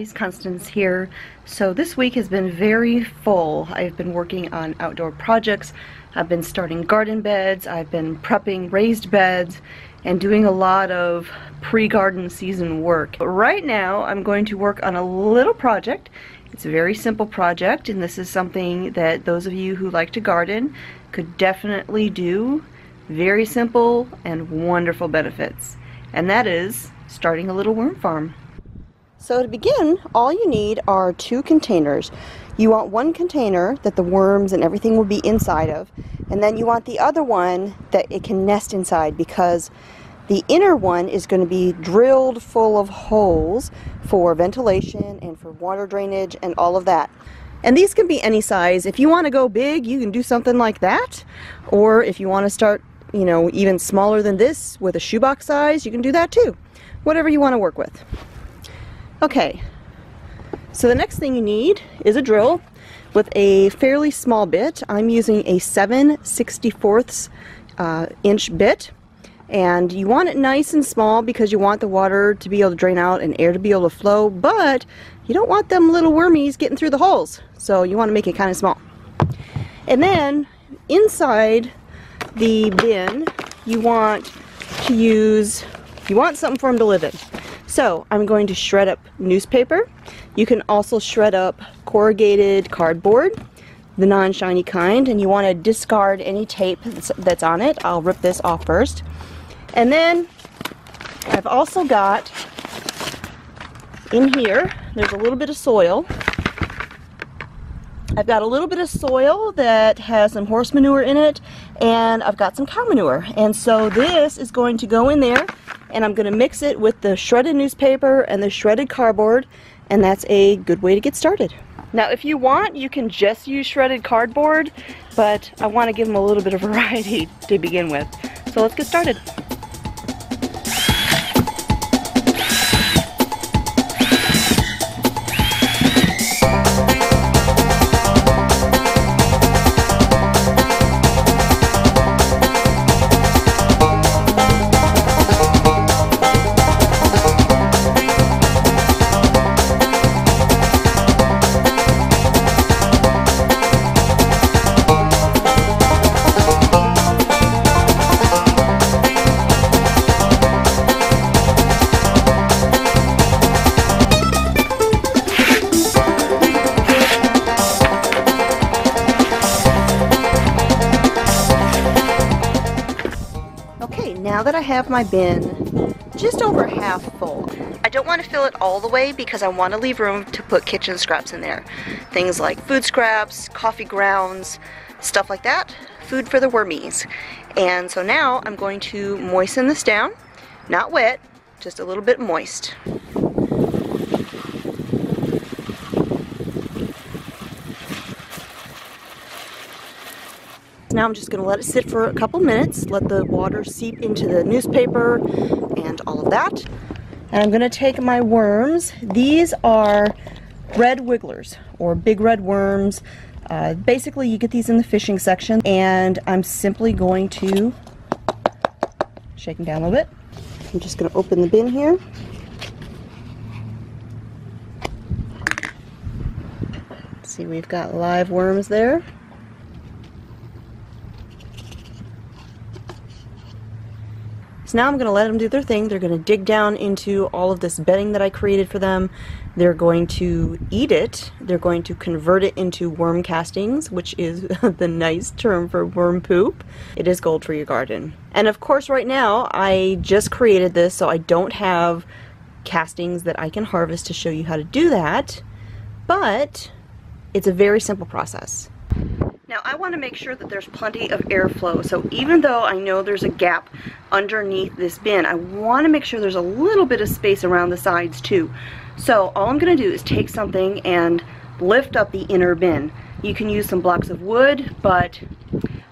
guys, Constance here. So this week has been very full. I've been working on outdoor projects, I've been starting garden beds, I've been prepping raised beds, and doing a lot of pre-garden season work. But right now I'm going to work on a little project. It's a very simple project, and this is something that those of you who like to garden could definitely do. Very simple and wonderful benefits. And that is starting a little worm farm. So to begin, all you need are 2 containers. You want one container that the worms and everything will be inside of, and then you want the other one that it can nest inside, because the inner one is going to be drilled full of holes for ventilation and for water drainage and all of that. And these can be any size. If you want to go big, you can do something like that, or if you want to start, you know, even smaller than this with a shoebox size, you can do that too. Whatever you want to work with. Okay, so the next thing you need is a drill with a fairly small bit. I'm using a 7/64 inch bit, and you want it nice and small because you want the water to be able to drain out and air to be able to flow, but you don't want them little wormies getting through the holes, so you want to make it kind of small. And then inside the bin you want something for them to live in. So I'm going to shred up newspaper. You can also shred up corrugated cardboard, the non-shiny kind, and you want to discard any tape that's on it. I'll rip this off first. And then I've also got in here, there's a little bit of soil. I've got a little bit of soil that has some horse manure in it, and I've got some cow manure. And so this is going to go in there, and I'm going to mix it with the shredded newspaper and the shredded cardboard, and that's a good way to get started. Now if you want, you can just use shredded cardboard, but I want to give them a little bit of variety to begin with. So let's get started. Now that I have my bin just over half full, I don't want to fill it all the way because I want to leave room to put kitchen scraps in there. Things like food scraps, coffee grounds, stuff like that. Food for the wormies. And so now I'm going to moisten this down. Not wet, just a little bit moist. Now I'm just going to let it sit for a couple minutes, let the water seep into the newspaper and all of that. And I'm going to take my worms. These are red wigglers, or big red worms. Basically you get these in the fishing section, and I'm simply going to shake them down a little bit. I'm just going to open the bin here. See, we've got live worms there. So now I'm going to let them do their thing. They're going to dig down into all of this bedding that I created for them. They're going to eat it. They're going to convert it into worm castings, which is the nice term for worm poop. It is gold for your garden. And of course right now I just created this, so I don't have castings that I can harvest to show you how to do that, but it's a very simple process. Now I want to make sure that there's plenty of airflow, so even though I know there's a gap underneath this bin, I want to make sure there's a little bit of space around the sides too. So all I'm going to do is take something and lift up the inner bin. You can use some blocks of wood, but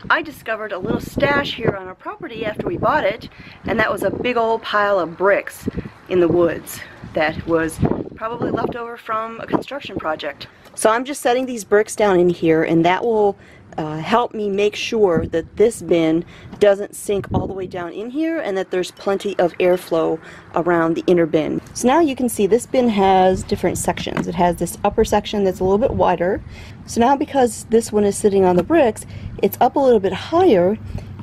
I discovered a little stash here on our property after we bought it, and that was a big old pile of bricks in the woods that was probably left over from a construction project. So I'm just setting these bricks down in here, and that will help me make sure that this bin doesn't sink all the way down in here and that there's plenty of airflow around the inner bin. So now you can see this bin has different sections. It has this upper section that's a little bit wider. So now because this one is sitting on the bricks, it's up a little bit higher,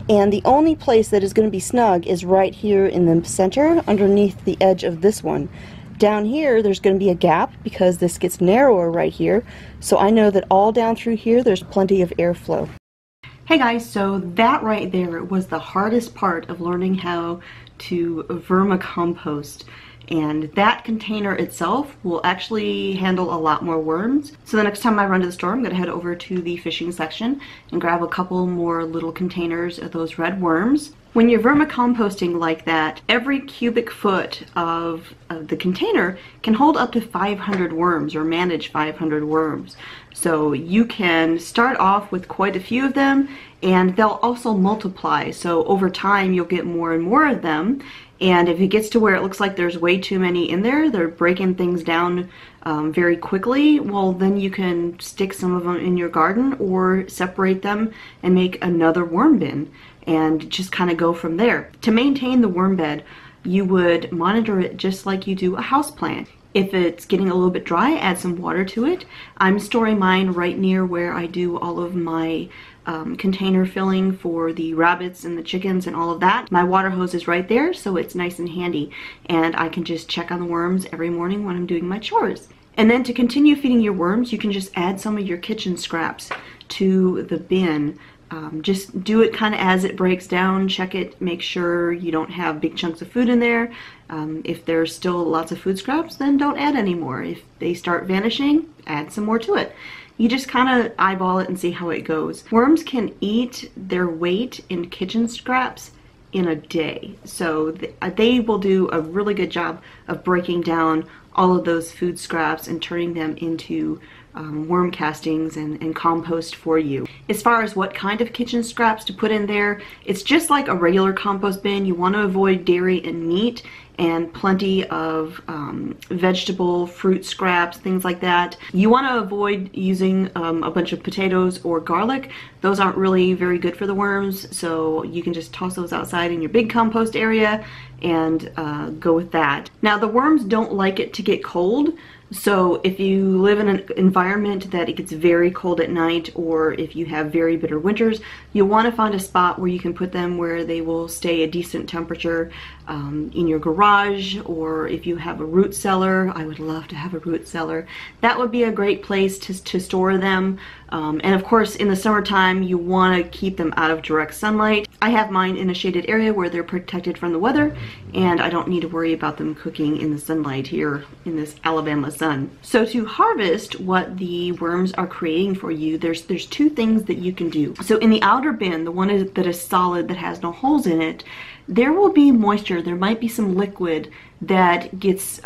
and the only place that is going to be snug is right here in the center underneath the edge of this one. Down here there's going to be a gap because this gets narrower right here, so I know that all down through here there's plenty of airflow. Hey guys, so that right there was the hardest part of learning how to vermicompost, and that container itself will actually handle a lot more worms. So the next time I run to the store, I'm going to head over to the fishing section and grab a couple more little containers of those red worms. When you're vermicomposting like that, every cubic foot of the container can hold up to 500 worms or manage 500 worms. So you can start off with quite a few of them, and they'll also multiply. So over time you'll get more and more of them, and if it gets to where it looks like there's way too many in there, they're breaking things down very quickly, well then you can stick some of them in your garden or separate them and make another worm bin and just kind of go from there. To maintain the worm bed, you would monitor it just like you do a houseplant. If it's getting a little bit dry, add some water to it. I'm storing mine right near where I do all of my container filling for the rabbits and the chickens and all of that. My water hose is right there, so it's nice and handy, and I can just check on the worms every morning when I'm doing my chores. And then to continue feeding your worms, you can just add some of your kitchen scraps to the bin. Just do it kind of as it breaks down, check it, make sure you don't have big chunks of food in there. If there's still lots of food scraps, then don't add any more. If they start vanishing, add some more to it. You just kind of eyeball it and see how it goes. Worms can eat their weight in kitchen scraps in a day, so they will do a really good job of breaking down all of those food scraps and turning them into worm castings and compost for you. As far as what kind of kitchen scraps to put in there, it's just like a regular compost bin. You want to avoid dairy and meat, and plenty of vegetable, fruit scraps, things like that. You want to avoid using a bunch of potatoes or garlic. Those aren't really very good for the worms, so you can just toss those outside in your big compost area and go with that. Now the worms don't like it to get cold, so if you live in an environment that it gets very cold at night, or if you have very bitter winters, you'll want to find a spot where you can put them where they will stay a decent temperature, in your garage, or if you have a root cellar. I would love to have a root cellar. That would be a great place to store them. And of course in the summertime you want to keep them out of direct sunlight. I have mine in a shaded area where they're protected from the weather, and I don't need to worry about them cooking in the sunlight here in this Alabama sun. So to harvest what the worms are creating for you, there's two things that you can do. So in the outer bin, the one that is solid, that has no holes in it, there will be moisture. There might be some liquid that gets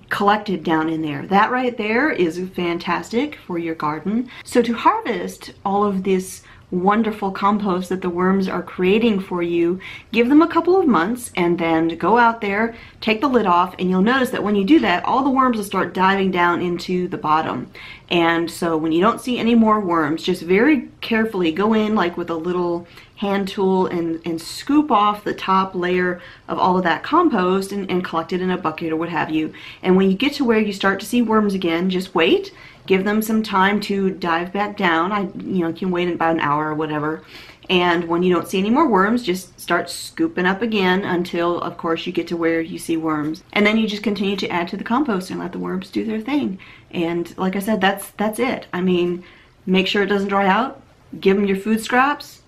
collected down in there. That right there is fantastic for your garden. So to harvest all of this wonderful compost that the worms are creating for you, give them a couple of months and then go out there, take the lid off, and you'll notice that when you do that, all the worms will start diving down into the bottom. And so when you don't see any more worms, just very carefully go in like with a little hand tool and scoop off the top layer of all of that compost and collect it in a bucket or what have you. And when you get to where you start to see worms again, just wait. Give them some time to dive back down. You can wait about an hour or whatever. And when you don't see any more worms, just start scooping up again until, of course, you get to where you see worms. And then you just continue to add to the compost and let the worms do their thing. And like I said, that's it. I mean, make sure it doesn't dry out. Give them your food scraps.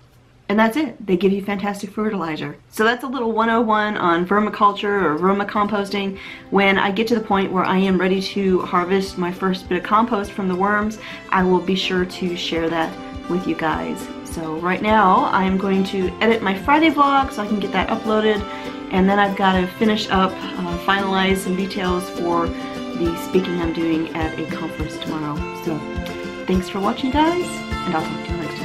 And that's it. They give you fantastic fertilizer. So that's a little 101 on vermiculture or vermicomposting. When I get to the point where I am ready to harvest my first bit of compost from the worms, I will be sure to share that with you guys. So right now I'm going to edit my Friday vlog so I can get that uploaded, and then I've got to finish up, finalize some details for the speaking I'm doing at a conference tomorrow. So thanks for watching, guys, and I'll talk to you next time.